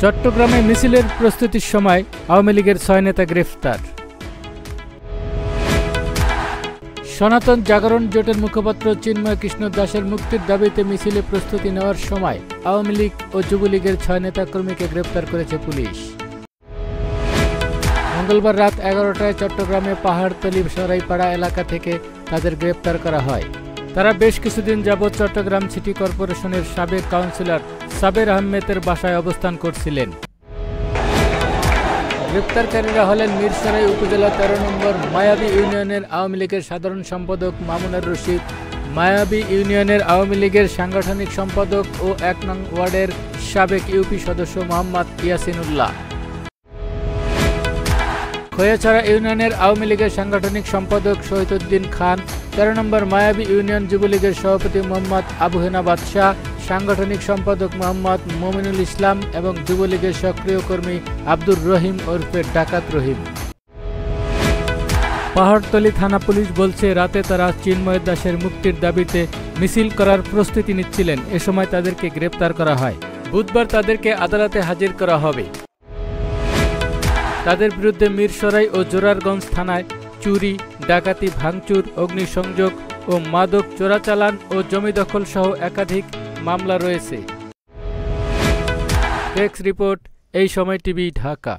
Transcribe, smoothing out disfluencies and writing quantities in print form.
চট্টগ্রামে মিছিলের প্রস্তুতির সময় আওয়ামী লীগের ৬ নেতা গ্রেফতার। সনাতন জাগরণ জোটের মুখপাত্র চিন্ময় কৃষ্ণ দাসের মুক্তির দাবিতে মিছিলে প্রস্তুতি নেওয়ার সময় আওয়ামী লীগ ও যুবলীগের ৬ নেতাকর্মীকে গ্রেফতার করেছে পুলিশ। মঙ্গলবার রাত ১১টায় চট্টগ্রামে পাহাড়তলী সরাইপাড়া এলাকা থেকে তাদের গ্রেপ্তার করা হয়। তারা বেশ কিছুদিন যাবৎ চট্টগ্রাম সিটি কর্পোরেশনের সাবেক কাউন্সিলর সাবের আহমেদের বাসায় অবস্থান করছিলেন। গ্রেপ্তারকারীরা হলেন মিরসরাই উপজেলা ১৩ নম্বর মায়াবী ইউনিয়নের আওয়ামী লীগের সাধারণ সম্পাদক মামুনুর রশিদ, মায়াবী ইউনিয়নের আওয়ামী লীগের সাংগঠনিক সম্পাদক ও ১ নং ওয়ার্ডের সাবেক ইউপি সদস্য মোহাম্মদ ইয়াসিন উল্লাহ, খৈয়াছড়া ইউনিয়নের আওয়ামী লীগের সাংগঠনিক সম্পাদক শহীদউদ্দিন খান, ১৩ নম্বর মায়াবী ইউনিয়ন যুবলীগের সভাপতি মোহাম্মদ আবু হেনা বাদশাহ, সাংগঠনিক সম্পাদক মোহাম্মদ মমিনুল ইসলাম এবং যুবলীগের সক্রিয় কর্মী আব্দুর রহিম ওরফে ডাকাত রহিম। পাহাড়তলী থানা পুলিশ বলছে, রাতে তারা চিন্ময় দাসের মুক্তির দাবিতে মিছিল করার প্রস্তুতি নিচ্ছিলেন। এ সময় তাদেরকে গ্রেপ্তার করা হয়। বুধবার তাদেরকে আদালতে হাজির করা হবে। তাদের বিরুদ্ধে মিরসরাই ও জোরারগঞ্জ থানায় চুরি, ডাকাতি, ভাঙচুর, অগ্নিসংযোগ ও মাদক চোরাচালান ও জমি দখল সহ একাধিক মামলা রয়েছে। ডেস্ক রিপোর্ট, এই সময় টিভি, ঢাকা।